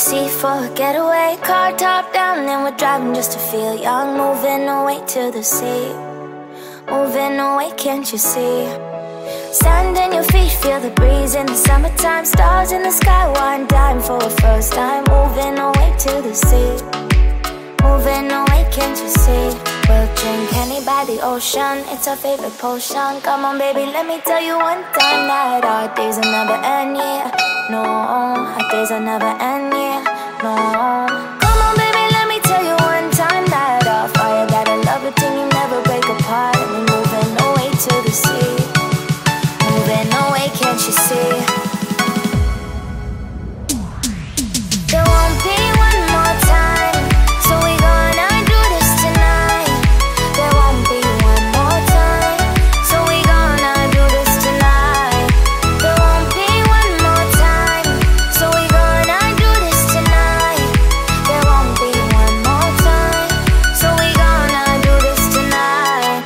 sea for a getaway. Car top down and we're driving just to feel young. Moving away to the sea, moving away, can't you see? Sand in your feet, feel the breeze in the summertime. Stars in the sky, one dime for a first time. Moving away to the sea, moving away, can't you see? We'll drink honey by the ocean, it's our favorite potion. Come on baby, let me tell you one time that our days will never end, yeah. No, our days will never end, yeah. No. Come on baby, let me tell you one time that our fire got a love routine, you never break apart. And we're moving away to the sea, moving away, can't you see? There won't be one more time, so we gonna do this tonight. There won't be one more time, so we gonna do this tonight. There won't be one more time, so we gonna do this tonight. There won't be one more time, so we gonna do this tonight.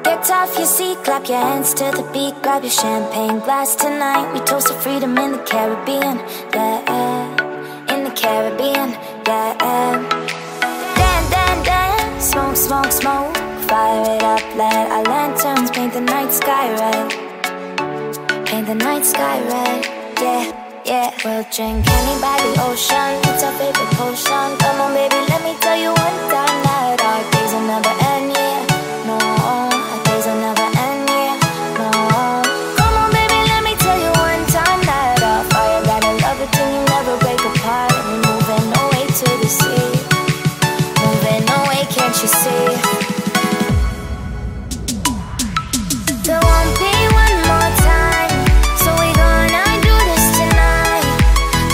Get off your seat, clap your hands to the beat. Grab your champagne glass tonight. We toast to freedom in the Caribbean, yeah. In the Caribbean, yeah. Dan, dan, dan, smoke, smoke, smoke. Fire it up, let our lanterns paint the night sky red. Paint the night sky red, yeah, yeah. We'll drink honey by the ocean, it's our favorite potion. Come on baby, let me tell you one time that our days will never end, yeah. No, our days will never end, yeah. No. Come on baby, let me tell you one time that our fire got a love routine, you never break apart. And we're moving away to the sea, moving away, can't you see? There won't be one more time, so we gonna do this tonight.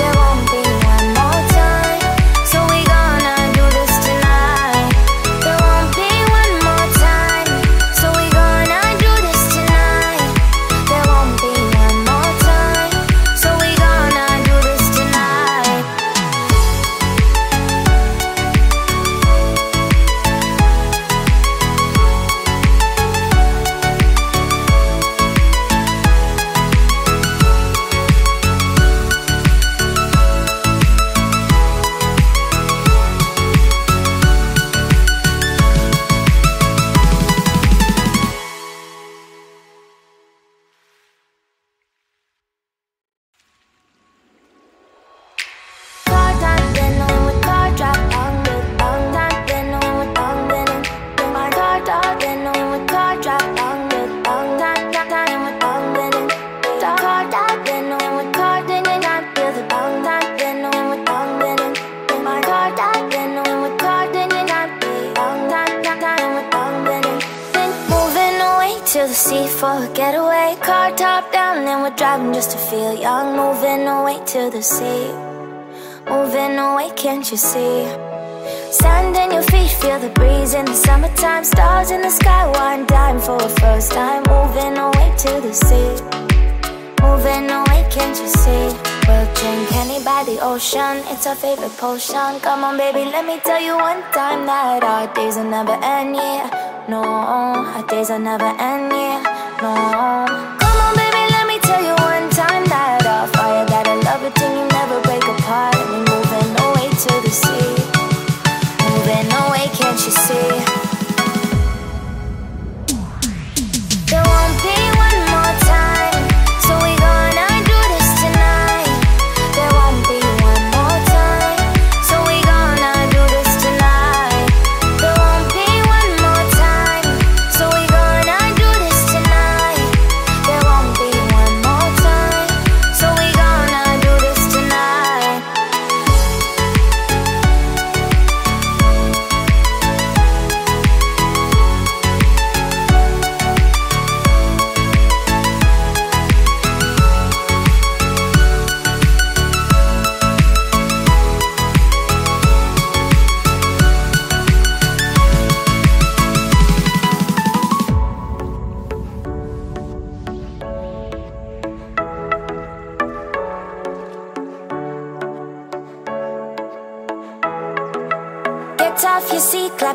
There won't be one more time, so we gonna do this tonight. There won't be one more time, so we gonna do this tonight. There won't be one more time, so we gonna do this tonight. Car top, then when we car drop, with top, then when we then my car top, then when we car drop, with top, then we car top, then when we car, then you not feel the top, then when we then my car top, then when we car, then you not be top, then moving away to the sea for a getaway. Car top down and we're driving just to feel young. Moving away to the sea, moving away, can't you see? Sand in your feet, feel the breeze in the summertime. Stars in the sky, one dime for a first time. Moving away to the sea, moving away, can't you see? We'll drink honey by the ocean, it's our favorite potion. Come on baby, let me tell you one time that our days will never end, yeah. No, our days will never end, yeah. No. Come on baby, let me tell you one time that our fire got a love routine, you never break apart. And we're moving away to the sea, moving away, can't you see? There won't be one more time, so we gonna do this tonight. There won't be one more time, so we gonna do this tonight. There won't be one more time, so we gonna do this tonight. There won't be one more time, so we gonna do this tonight.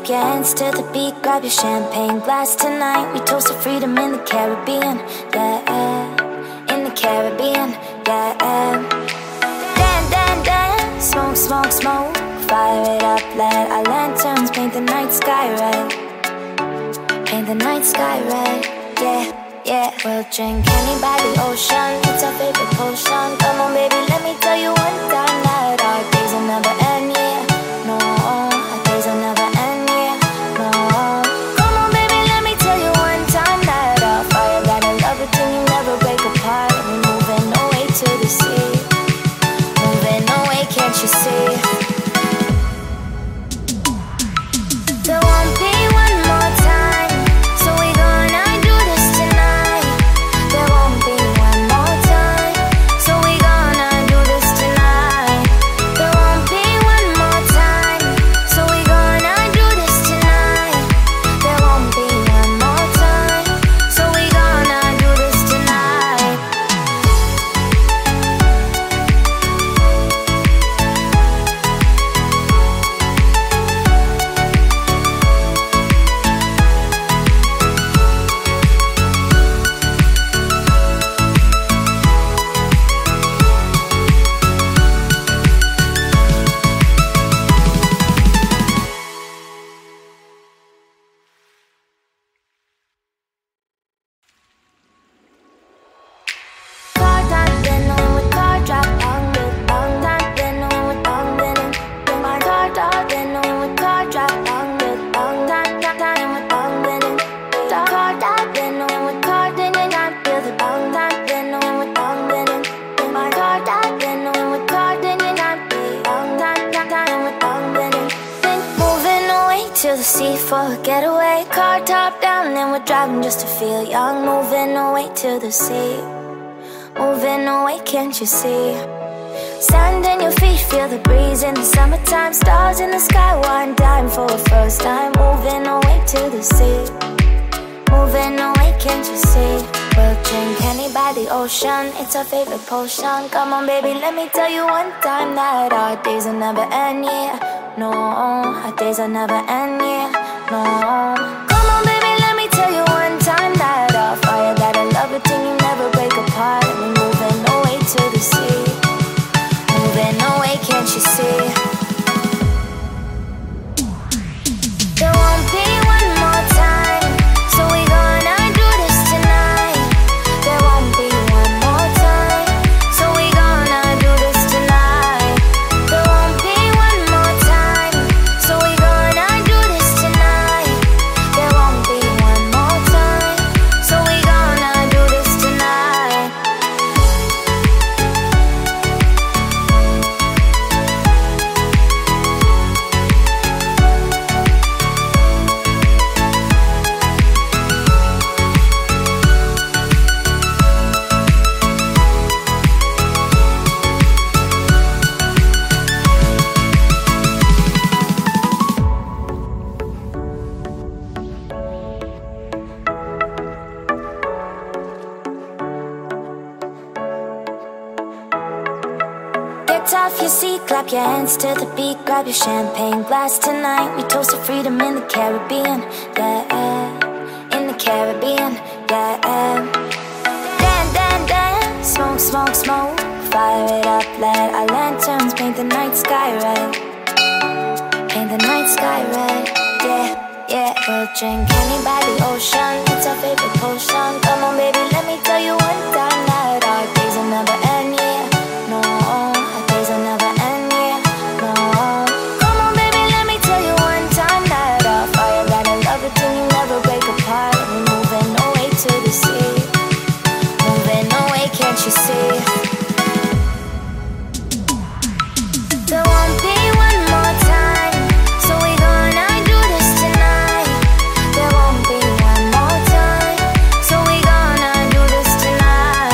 clap your hands to the beat, grab your champagne glass tonight. We toast to freedom in the Caribbean, yeah, in the Caribbean, yeah. Dan, dan, dan, smoke, smoke, smoke. Fire it up, let our lanterns paint the night sky red. Paint the night sky red, yeah, yeah. We'll drink honey by the ocean, it's our favorite potion. Come on baby, let me tell you one time that our days will never end, yeah. No, our days will never end, yeah. No. Come on baby, let me tell you one time that our fire got a love it till you never break apart. We're moving away to the sea, moving away, can't you see? There won't be one more time, so we gonna do this tonight. There won't be one more time, so we gonna do this tonight. There won't be one more time, so we gonna do this tonight. There won't be one more time, so we gonna do this tonight. For a getaway, car top down and we're driving just to feel young. Moving away to the sea, moving away, can't you see? Sand in your feet, feel the breeze in the summertime. Stars in the sky, one dime for a first time. Moving away to the sea, moving away, can't you see? We'll drink honey by the ocean, it's our favorite potion. Come on baby, let me tell you one time that our days will never end, yeah. No, our days will never end, yeah. No. Come on baby, let me tell you one time that our fire got a love it till you never break apart. And we're moving away to the sea, moving away, can't you see? There won't be one more time, so we gonna do this tonight. There won't be one more time, so we gonna do this tonight. There won't be one more time, so we gonna do this tonight. There won't be one more time, so we gonna do this tonight. Get off your seat, clap your hands to the beat, grab your champagne glass tonight. We toast to freedom in the Caribbean, yeah, in the Caribbean, yeah. Dan, dan, dan, smoke, smoke, smoke. Fire it up, let our lanterns paint the night sky red. Paint the night sky red, yeah, yeah. We'll drink honey by the ocean, it's our favorite potion. Come on baby, let me tell you one time that our days will never end, yeah. No, our days will never end, yeah. No. Come on baby, let me tell you one time that our fire got a love it till you never break apart. And we're moving away to the sea, moving away, can't you see? There won't be one more time, so we gonna do this tonight. There won't be one more time, so we gonna do this tonight.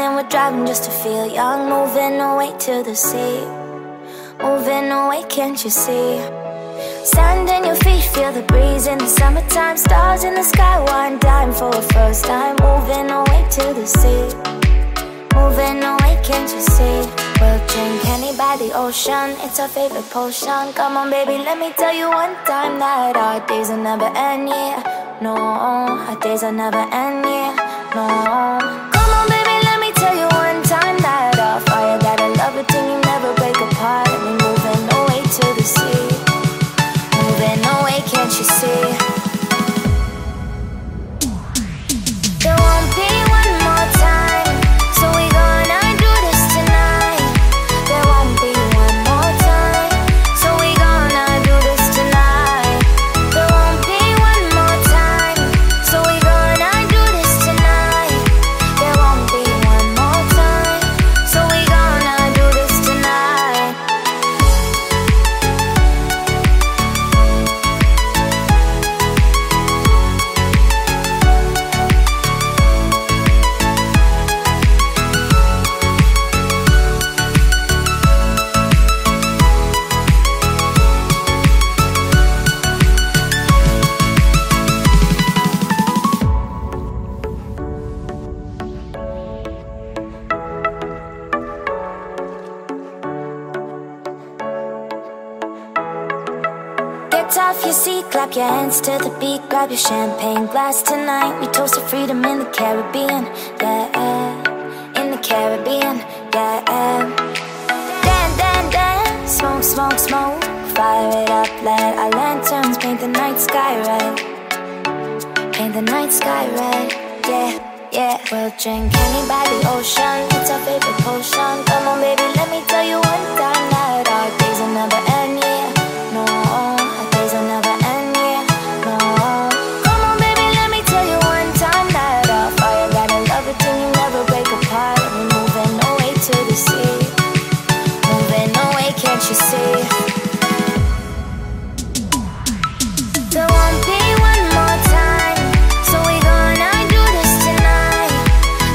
and we're driving just to feel young. Moving away to the sea, moving away, can't you see? Stand on your feet, feel the breeze in the summertime. Stars in the sky, one dime for a first time. Moving away to the sea, moving away, can't you see? We'll drink honey by the ocean, it's our favorite potion. Come on baby, let me tell you one time that our days will never end, yeah. No, our days will never end, yeah. No. Come on baby, let me tell you one time that our fire got a love it till you never break apart. And we're moving away to the sea, moving away, can't you see? There won't be one more time, so we gonna do this tonight. There won't be one more time, so we gonna do this tonight. There won't be one more time, so we gonna do this tonight. There won't be one more time, so we gonna do this tonight. Get off your seat, clap your hands to the beat. Grab your champagne glass tonight. We toast to freedom in the Caribbean, yeah. In the Caribbean, yeah. Dance, dance, dance, smoke, smoke, smoke. Fire it up, let our lanterns paint the night sky red. Paint the night sky red, yeah, yeah. We'll drink honey by the ocean, it's our favorite potion. Come on baby, let me tell you one time that our days will never end, yeah. No, our days will never end, yeah. No. Come on baby, let me tell you one time that our fire got a love it till you never break apart. And we're moving away to the sea, moving away, can't you see? There won't be one more time, so we gonna do this tonight.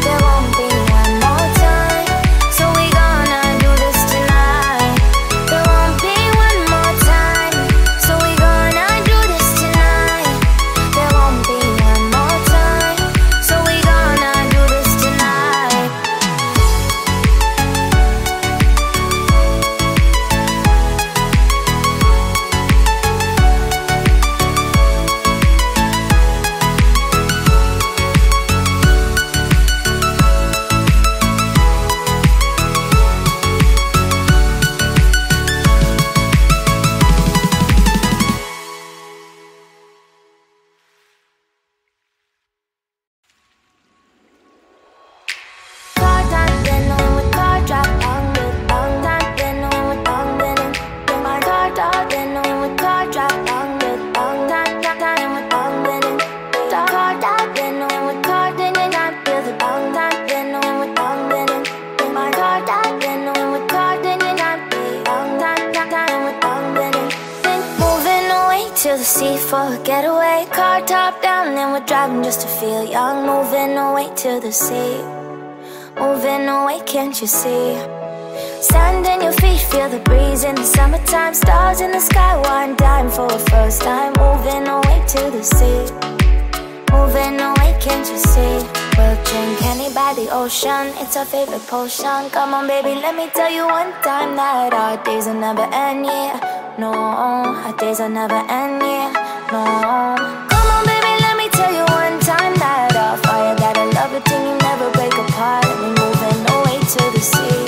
There won't be one more time, so we gonna do this tonight. There won't be one more time, so we gonna do this tonight. There won't be one more time, so we gonna do this tonight. Car time, then when we car drop down with long time, then when we long then in my car dog, then when we car drop down with long time, time with long then car dog, then when we car then I feel the long time, then when we long then in my car dog, then when we car then I feel long time with long then moving away to the sea for a getaway. Car top down and we're driving just to feel young. Moving away to the sea, moving away, can't you see? Stand on your feet, feel the breeze in the summertime. Stars in the sky, one dime for a first time. Moving away to the sea, moving away, can't you see? We'll drink honey by the ocean, it's our favorite potion. Come on baby, let me tell you one time that our days will never end, yeah. No, our days will never end, yeah. No. Come on baby, let me tell you one time that our fire got a love it till you never break apart. And we're moving away to the sea,